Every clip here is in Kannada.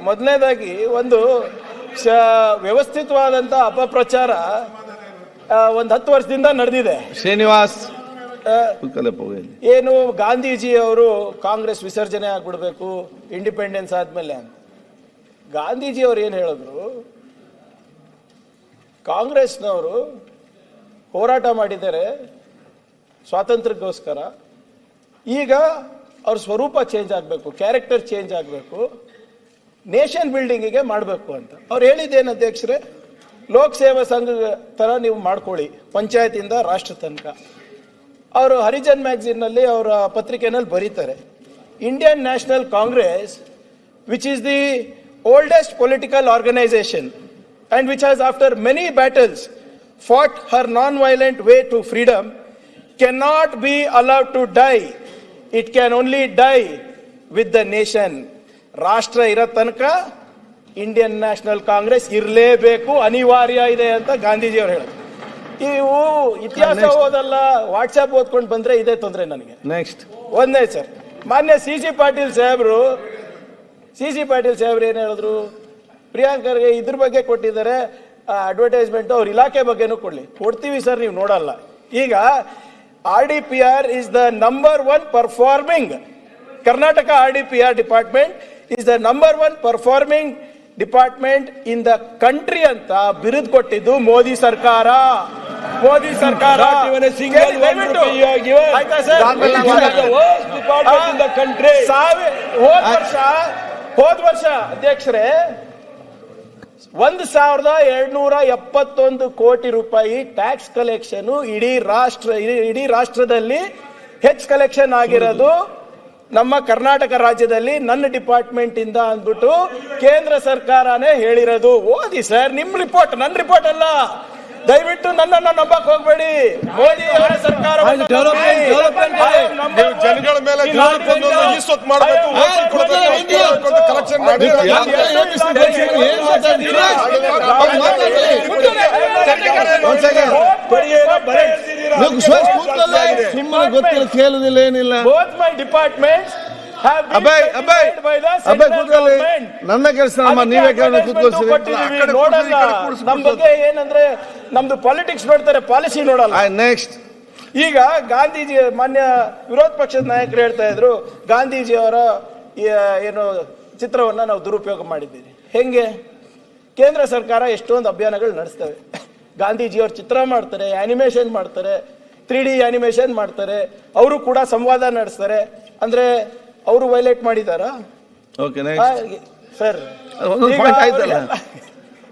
ಮೊದಲನೇದಾಗಿ ಒಂದು ವ್ಯವಸ್ಥಿತವಾದಂತ ಅಪಪ್ರಚಾರ ಒಂದು 10 ವರ್ಷದಿಂದ ನಡೆದಿದೆ. ಶ್ರೀನಿವಾಸ್ ಏನು ಗಾಂಧೀಜಿ ಅವರು ಕಾಂಗ್ರೆಸ್ ವಿಸರ್ಜನೆ ಆಗ್ಬಿಡ್ಬೇಕು ಇಂಡಿಪೆಂಡೆನ್ಸ್ ಆದ್ಮೇಲೆ ಅಂತ. ಗಾಂಧೀಜಿ ಅವರು ಏನು ಹೇಳಿದ್ರು, ಕಾಂಗ್ರೆಸ್ನವರು ಹೋರಾಟ ಮಾಡಿದ್ದಾರೆ ಸ್ವಾತಂತ್ರ್ಯಕ್ಕೋಸ್ಕರ, ಈಗ ಅವ್ರ ಸ್ವರೂಪ ಚೇಂಜ್ ಆಗಬೇಕು, ಕ್ಯಾರೆಕ್ಟರ್ ಚೇಂಜ್ ಆಗಬೇಕು, ನೇಷನ್ ಬಿಲ್ಡಿಂಗಿಗೆ ಮಾಡಬೇಕು ಅಂತ ಅವ್ರು ಹೇಳಿದ್ದೇನು ಅಧ್ಯಕ್ಷರೇ, ಲೋಕ್ ಸೇವಾ ಸಂಘ ತರ ನೀವು ಮಾಡ್ಕೊಳ್ಳಿ, ಪಂಚಾಯತಿಂದ ರಾಷ್ಟ್ರ ತನಕ. ಅವರು ಹರಿಜನ್ ಮ್ಯಾಗಝಿನ್ನಲ್ಲಿ ಅವರ ಪತ್ರಿಕೆನಲ್ಲಿ ಬರೀತಾರೆ, Indian National Congress which is the oldest political organisation and which has after many battles fought her non-violent way to freedom cannot be allowed to die. It can only die with the nation. ರಾಷ್ಟ್ರ ಇರೋ ತನಕ ಇಂಡಿಯನ್ ನ್ಯಾಷನಲ್ ಕಾಂಗ್ರೆಸ್ ಇರಲೇಬೇಕು, ಅನಿವಾರ್ಯ ಇದೆ ಅಂತ ಗಾಂಧೀಜಿ ಅವರು ಹೇಳಿದ್ರು. ಇವು ಇತಿಹಾಸ ಓದಲ್ಲ, ವಾಟ್ಸ್ಆಪ್ ಓದ್ಕೊಂಡು ಬಂದ್ರೆ ಇದೇ ತೊಂದರೆ ನನಗೆ. ನೆಕ್ಸ್ಟ್ ಒಂದೇ ಸರ್, ಮಾನ್ಯ ಸಿ ಸಿ ಪಾಟೀಲ್ ಸಾಹೇಬ್ರು ಏನ್ ಹೇಳಿದ್ರು, ಪ್ರಿಯಾಂಕರ್ಗೆ ಇದ್ರ ಬಗ್ಗೆ ಕೊಟ್ಟಿದ್ದಾರೆ ಅಡ್ವರ್ಟೈಸ್ಮೆಂಟ್, ಅವ್ರ ಇಲಾಖೆ ಬಗ್ಗೆನೂ ಕೊಡ್ತೀವಿ ಸರ್, ನೀವು ನೋಡಲ್ಲ. ಈಗ RDPR is the number 1 performing, Karnataka RDPR department is the number 1 performing department in the country ಅಂತ ಬಿರುದು ಕೊಟ್ಟಿದ್ದು ಮೋದಿ ಸರ್ಕಾರ. ಹೋದ ವರ್ಷ ಅಧ್ಯಕ್ಷರೇ 1271 ಕೋಟಿ ರೂಪಾಯಿ ಟ್ಯಾಕ್ಸ್ ಕಲೆಕ್ಷನ್ ಇಡೀ ರಾಷ್ಟ್ರದಲ್ಲಿ ಹೆಚ್ಚು ಕಲೆಕ್ಷನ್ ಆಗಿರೋದು ನಮ್ಮ ಕರ್ನಾಟಕ ರಾಜ್ಯದಲ್ಲಿ ನನ್ನ ಡಿಪಾರ್ಟ್ಮೆಂಟ್ ಇಂದ ಅಂದ್ಬಿಟ್ಟು ಕೇಂದ್ರ ಸರ್ಕಾರನೇ ಹೇಳಿರೋದು. ಓದಿ ಸರ್, ನಿಮ್ ರಿಪೋರ್ಟ್, ನನ್ನ ರಿಪೋರ್ಟ್ ಅಲ್ಲ. ದಯವಿಟ್ಟು ನನ್ನನ್ನು ನಂಬಕ್ ಹೋಗ್ಬೇಡಿ. ಮೋದಿ ಅವರ ಸರ್ಕಾರ ಜನಗಳ ಮೇಲೆ ಮಾಡಬೇಕು, ಕಲೆಕ್ಷನ್ ಮಾಡಿ ಗೊತ್ತಿಲ್ಲ, ಕೇಳುದಿಲ್ಲ, ಏನಿಲ್ಲ. ಬೋತ್ ಮೈ ಡಿಪಾರ್ಟ್ಮೆಂಟ್ಸ್ ನನ್ನ ಕೆಲಸ ನೀವೇ ನೋಡಲ್ಲ. ನಮ್ ಬಗ್ಗೆ ಏನಂದ್ರೆ ನಮ್ದು ಪಾಲಿಟಿಕ್ಸ್ ನೋಡ್ತಾರೆ, ಪಾಲಿಸಿ ನೋಡಲ್ಲ. ನೆಕ್ಸ್ಟ್, ಈಗ ಗಾಂಧೀಜಿ ಮಾನ್ಯ ವಿರೋಧ ಪಕ್ಷದ ನಾಯಕರು ಹೇಳ್ತಾ ಇದ್ರು, ಗಾಂಧೀಜಿ ಅವರ ಏನು ಚಿತ್ರವನ್ನ ನಾವು ದುರುಪಯೋಗ ಮಾಡಿದ್ದೀವಿ. ಹೆಂಗೆ? ಕೇಂದ್ರ ಸರ್ಕಾರ ಎಷ್ಟೊಂದು ಅಭಿಯಾನಗಳು ನಡೆಸ್ತವೆ. ಗಾಂಧೀಜಿಯವ್ರ ಚಿತ್ರ ಮಾಡ್ತಾರೆ, ಆನಿಮೇಷನ್ ಮಾಡ್ತಾರೆ, 3D ಆನಿಮೇಷನ್ ಮಾಡ್ತಾರೆ, ಅವರು ಕೂಡ ಸಂವಾದ ನಡೆಸ್ತಾರೆ. ಅಂದ್ರೆ ಅವರು ವೈಲೇಟ್ ಮಾಡಿದಾರ ಸರ್?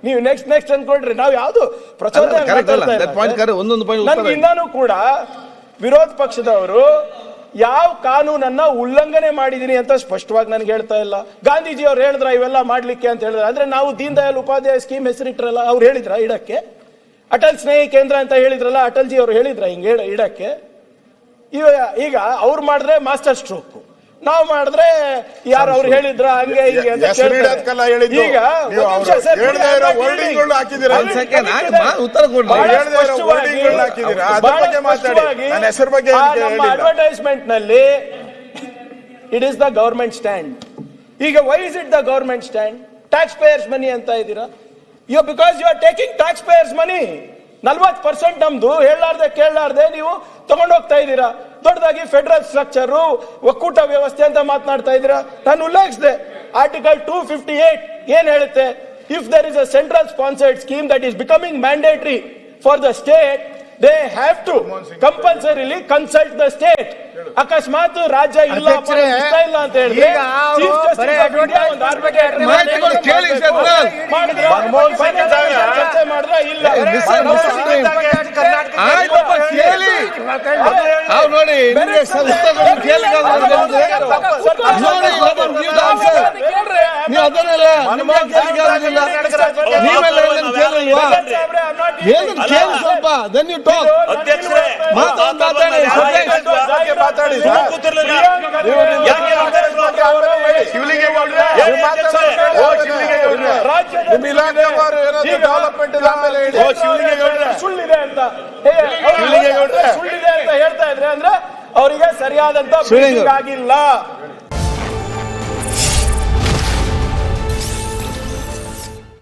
ನೀವು ನೆಕ್ಸ್ಟ್ ಅನ್ಕೊಂಡ್ರಿ, ನಾವು ಯಾವ್ದು ಪ್ರಚೋದನೆ. ಇನ್ನೂ ಕೂಡ ವಿರೋಧ ಪಕ್ಷದವರು ಯಾವ ಕಾನೂನನ್ನ ಉಲ್ಲಂಘನೆ ಮಾಡಿದೀನಿ ಅಂತ ಸ್ಪಷ್ಟವಾಗಿ ನನಗೆ ಹೇಳ್ತಾ ಇಲ್ಲ. ಗಾಂಧೀಜಿ ಅವ್ರು ಹೇಳಿದ್ರ ಇವೆಲ್ಲ ಮಾಡ್ಲಿಕ್ಕೆ ಅಂತ ಹೇಳಿದ್ರೆ, ಅಂದ್ರೆ ನಾವು ದೀನ್ ದಯಾಳ್ ಉಪಾಧ್ಯಾಯ ಸ್ಕೀಮ್ ಹೆಸರಿಟ್ರಲ್ಲ, ಅವ್ರು ಹೇಳಿದ್ರ ಇಡಕ್ಕೆ? ಅಟಲ್ ಸ್ನೇಹಿ ಕೇಂದ್ರ ಅಂತ ಹೇಳಿದ್ರಲ್ಲ, ಅಟಲ್ ಜಿ ಅವ್ರು ಹೇಳಿದ್ರ ಹಿಂಗೆ ಇಡಕ್ಕೆ? ಈಗ ಅವ್ರು ಮಾಡಿದ್ರೆ ಮಾಸ್ಟರ್ ಸ್ಟ್ರೋಕ್, ನಾವು ಮಾಡಿದ್ರೆ ಯಾರು ಅವ್ರು ಹೇಳಿದ್ರ ಹಂಗೆ ಹಿಂಗೆ ಅಂತ ಅಡ್ವರ್ಟೈಸ್ಮೆಂಟ್ ನಲ್ಲಿ it is the government stand. ಈಗ why is it the government stand? Tax payers money ಅಂತ ಇದ್ದೀರಾ. Because you are taking tax payers money. 40% ನಮ್ದು ಹೇಳಲಾರ್ದೆ ಕೇಳಲಾರ್ದೆ ನೀವು ತಗೊಂಡೋಗ್ತಾ ಇದ್ದೀರಾ. ದೊಡ್ಡದಾಗಿ ಫೆಡರಲ್ ಸ್ಟ್ರಕ್ಚರ್, ಒಕ್ಕೂಟ ವ್ಯವಸ್ಥೆ ಅಂತ ಮಾತನಾಡ್ತಾ ಇದ್ದೀರಾ. ನಾನು ಉಲ್ಲೇಖಿಸಿದೆ, ಆರ್ಟಿಕಲ್ 258 ಏನ್ ಹೇಳುತ್ತೆ? If there is a central sponsored scheme that is becoming mandatory for the state, they have to compulsorily consult the state. ಅಕಸ್ಮಾತ್ ರಾಜ್ಯ ಇಲ್ಲ ಇಲ್ಲ ಅಂತ ಹೇಳಿದ್ರೆ ಚರ್ಚೆ ಮಾಡಿದ್ರೆ ಇಲ್ಲ ನೋಡಿ. ನೀವು ಅದನ್ನೆಲ್ಲ ಸ್ವಲ್ಪ ದೆನ್ ಯು ಟಾಕ್. ಸುಳ್ಳಿದೆ ಅಂತ ಹೇಳ್ತಾ ಇದ್ರೆ ಅಂದ್ರೆ ಅವರಿಗೆ ಸರಿಯಾದಂತ ಆಗಿಲ್ಲ.